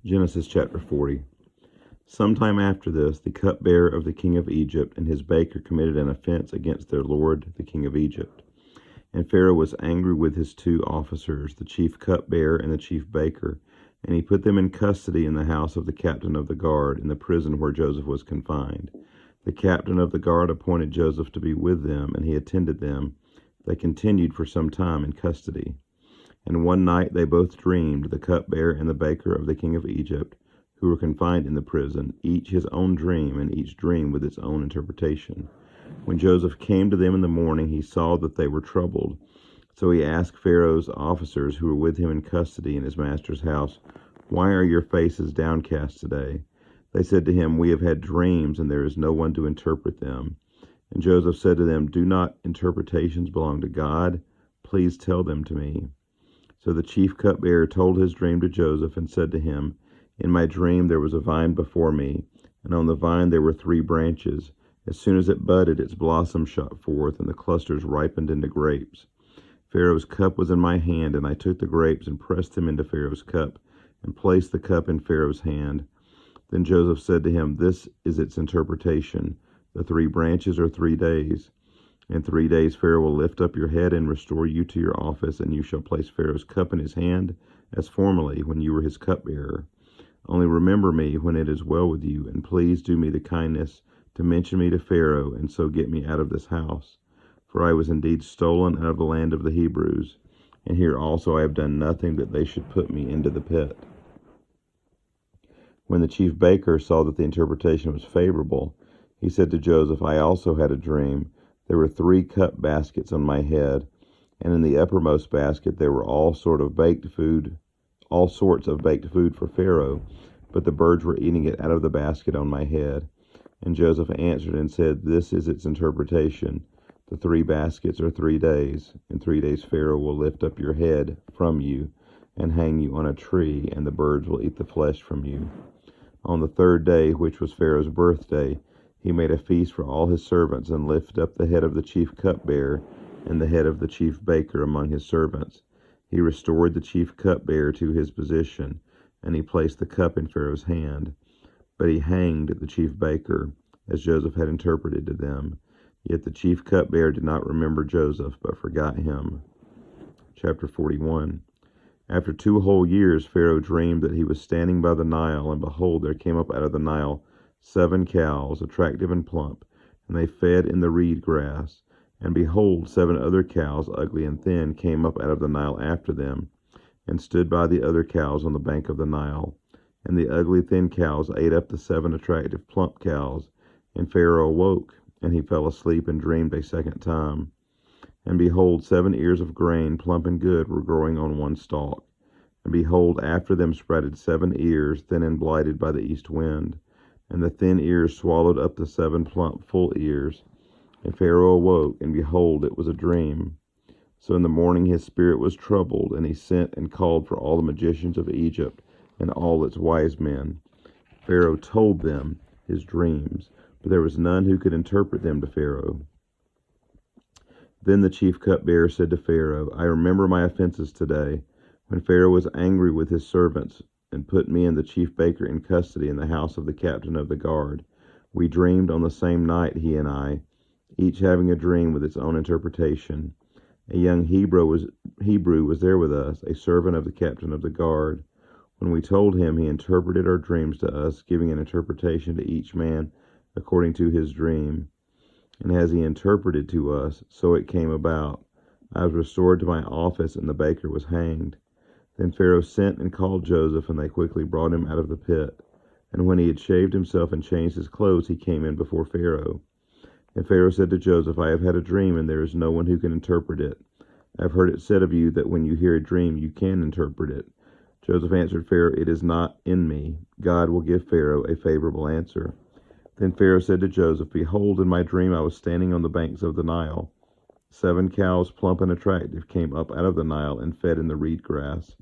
Genesis chapter 40. Sometime after this, the cupbearer of the king of Egypt and his baker committed an offense against their lord, the king of Egypt. And Pharaoh was angry with his two officers, the chief cupbearer and the chief baker, and he put them in custody in the house of the captain of the guard, in the prison where Joseph was confined. The captain of the guard appointed Joseph to be with them, and he attended them. They continued for some time in custody. And one night they both dreamed, the cupbearer and the baker of the king of Egypt, who were confined in the prison, each his own dream, and each dream with its own interpretation. When Joseph came to them in the morning, he saw that they were troubled. So he asked Pharaoh's officers who were with him in custody in his master's house, "Why are your faces downcast today?" They said to him, "We have had dreams, and there is no one to interpret them." And Joseph said to them, "Do not interpretations belong to God? Please tell them to me." So the chief cupbearer told his dream to Joseph and said to him, "In my dream there was a vine before me, and on the vine there were 3 branches. As soon as it budded, its blossoms shot forth, and the clusters ripened into grapes. Pharaoh's cup was in my hand, and I took the grapes and pressed them into Pharaoh's cup, and placed the cup in Pharaoh's hand." Then Joseph said to him, "This is its interpretation. The 3 branches are 3 days. In 3 days Pharaoh will lift up your head and restore you to your office, and you shall place Pharaoh's cup in his hand as formerly when you were his cupbearer. Only remember me when it is well with you, and please do me the kindness to mention me to Pharaoh, and so get me out of this house. For I was indeed stolen out of the land of the Hebrews, and here also I have done nothing that they should put me into the pit." When the chief baker saw that the interpretation was favorable, he said to Joseph, "I also had a dream. There were 3 cup baskets on my head, and in the uppermost basket there were all sorts of baked food for Pharaoh, but the birds were eating it out of the basket on my head." And Joseph answered and said, "This is its interpretation. The 3 baskets are 3 days. In 3 days Pharaoh will lift up your head from you and hang you on a tree, and the birds will eat the flesh from you." On the 3rd day, which was Pharaoh's birthday, he made a feast for all his servants, and lifted up the head of the chief cupbearer and the head of the chief baker among his servants. He restored the chief cupbearer to his position, and he placed the cup in Pharaoh's hand. But he hanged the chief baker, as Joseph had interpreted to them. Yet the chief cupbearer did not remember Joseph, but forgot him. Chapter 41. After 2 whole years, Pharaoh dreamed that he was standing by the Nile, and behold, there came up out of the Nile 7 cows, attractive and plump, and they fed in the reed grass. And behold, 7 other cows, ugly and thin, came up out of the Nile after them, and stood by the other cows on the bank of the Nile. And the ugly thin cows ate up the 7 attractive plump cows. And Pharaoh awoke, and he fell asleep and dreamed a second time. And behold, 7 ears of grain, plump and good, were growing on one stalk. And behold, after them sprouted 7 ears, thin and blighted by the east wind. And the thin ears swallowed up the 7 plump, full ears. And Pharaoh awoke, and behold, it was a dream. So in the morning his spirit was troubled, and he sent and called for all the magicians of Egypt and all its wise men. Pharaoh told them his dreams, but there was none who could interpret them to Pharaoh. Then the chief cupbearer said to Pharaoh, "I remember my offenses today, when Pharaoh was angry with his servants, and put me and the chief baker in custody in the house of the captain of the guard. We dreamed on the same night, he and I, each having a dream with its own interpretation. A young Hebrew was there with us, a servant of the captain of the guard. When we told him, he interpreted our dreams to us, giving an interpretation to each man according to his dream. And as he interpreted to us, so it came about. I was restored to my office, and the baker was hanged." Then Pharaoh sent and called Joseph, and they quickly brought him out of the pit. And when he had shaved himself and changed his clothes, he came in before Pharaoh. And Pharaoh said to Joseph, "I have had a dream, and there is no one who can interpret it. I have heard it said of you that when you hear a dream, you can interpret it." Joseph answered Pharaoh, "It is not in me. God will give Pharaoh a favorable answer." Then Pharaoh said to Joseph, "Behold, in my dream I was standing on the banks of the Nile. 7 cows, plump and attractive, came up out of the Nile and fed in the reed grass.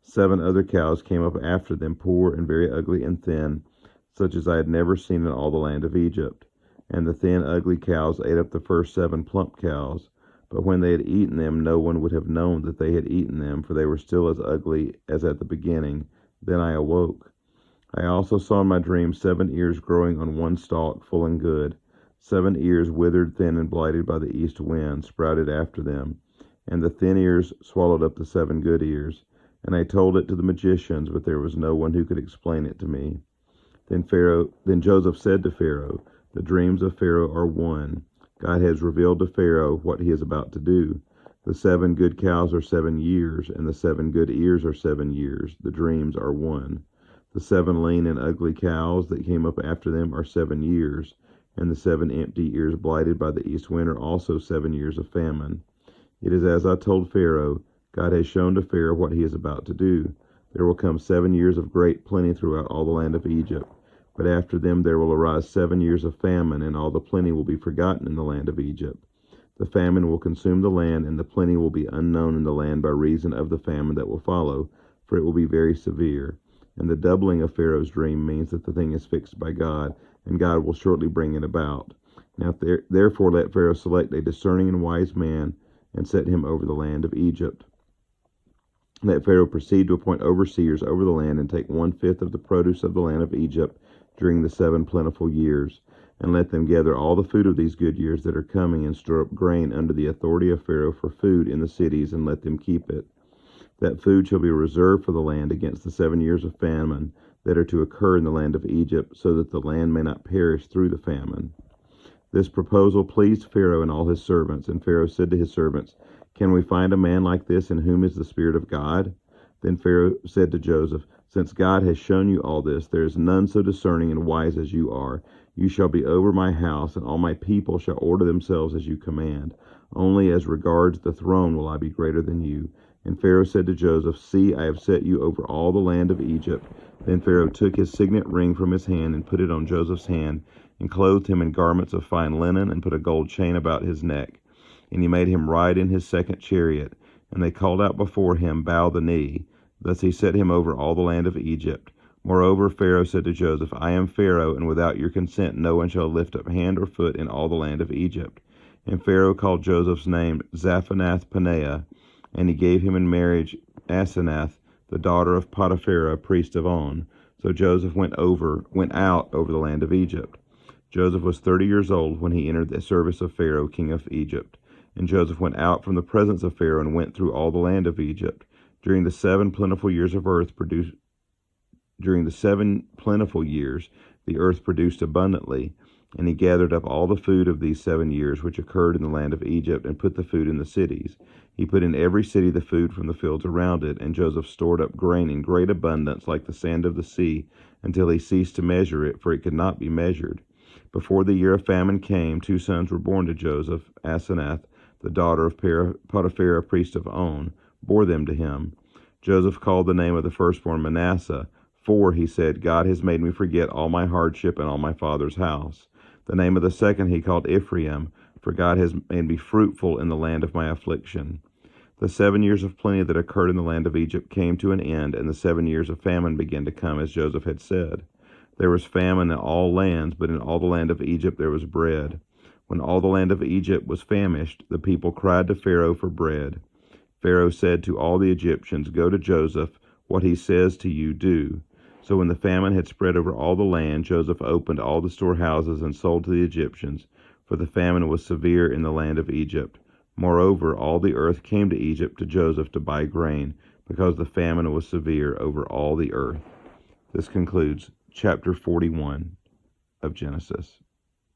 7 other cows came up after them, poor and very ugly and thin, such as I had never seen in all the land of Egypt. And the thin, ugly cows ate up the first 7 plump cows. But when they had eaten them, no one would have known that they had eaten them, for they were still as ugly as at the beginning. Then I awoke. I also saw in my dream 7 ears growing on one stalk, full and good. 7 ears withered, thin, and blighted by the east wind, sprouted after them. And the thin ears swallowed up the 7 good ears. And I told it to the magicians, but there was no one who could explain it to me. Then Joseph said to Pharaoh, the dreams of Pharaoh are one. God has revealed to Pharaoh what he is about to do. The 7 good cows are 7 years, and the 7 good ears are 7 years. The dreams are one. The 7 lean and ugly cows that came up after them are 7 years, and the 7 empty ears blighted by the east wind are also 7 years of famine. It is as I told Pharaoh. God has shown to Pharaoh what he is about to do. There will come 7 years of great plenty throughout all the land of Egypt. But after them there will arise 7 years of famine, and all the plenty will be forgotten in the land of Egypt. The famine will consume the land, and the plenty will be unknown in the land by reason of the famine that will follow, for it will be very severe. And the doubling of Pharaoh's dream means that the thing is fixed by God, and God will shortly bring it about. Now therefore let Pharaoh select a discerning and wise man, and set him over the land of Egypt. Let Pharaoh proceed to appoint overseers over the land, and take 1/5 of the produce of the land of Egypt during the 7 plentiful years. And let them gather all the food of these good years that are coming, and store up grain under the authority of Pharaoh for food in the cities, and let them keep it. That food shall be reserved for the land against the 7 years of famine that are to occur in the land of Egypt, so that the land may not perish through the famine. This proposal pleased Pharaoh and all his servants, and Pharaoh said to his servants, Can we find a man like this in whom is the Spirit of God? Then Pharaoh said to Joseph, Since God has shown you all this, there is none so discerning and wise as you are. You shall be over my house, and all my people shall order themselves as you command. Only as regards the throne will I be greater than you. And Pharaoh said to Joseph, See, I have set you over all the land of Egypt. Then Pharaoh took his signet ring from his hand, and put it on Joseph's hand, and clothed him in garments of fine linen, and put a gold chain about his neck. And he made him ride in his second chariot. And they called out before him, Bow the knee. Thus he set him over all the land of Egypt. Moreover, Pharaoh said to Joseph, I am Pharaoh, and without your consent no one shall lift up hand or foot in all the land of Egypt. And Pharaoh called Joseph's name Zaphanath-Paneah, and he gave him in marriage Asenath, the daughter of Potiphera, priest of On. So Joseph went out over the land of Egypt. Joseph was 30 years old when he entered the service of Pharaoh, king of Egypt. And Joseph went out from the presence of Pharaoh and went through all the land of Egypt. During the 7 plentiful years, the earth produced abundantly, and he gathered up all the food of these 7 years which occurred in the land of Egypt, and put the food in the cities. He put in every city the food from the fields around it, and Joseph stored up grain in great abundance, like the sand of the sea, until he ceased to measure it, for it could not be measured. Before the year of famine came, 2 sons were born to Joseph. Asenath, the daughter of Potiphera, priest of On, bore them to him. Joseph called the name of the firstborn Manasseh, for, he said, God has made me forget all my hardship and all my father's house. The name of the second he called Ephraim, for God has made me fruitful in the land of my affliction. The 7 years of plenty that occurred in the land of Egypt came to an end, and the 7 years of famine began to come, as Joseph had said. There was famine in all lands, but in all the land of Egypt there was bread. When all the land of Egypt was famished, the people cried to Pharaoh for bread. Pharaoh said to all the Egyptians, Go to Joseph, what he says to you, do. So when the famine had spread over all the land, Joseph opened all the storehouses and sold to the Egyptians, for the famine was severe in the land of Egypt. Moreover, all the earth came to Egypt to Joseph to buy grain, because the famine was severe over all the earth. This concludes chapter 41 of Genesis.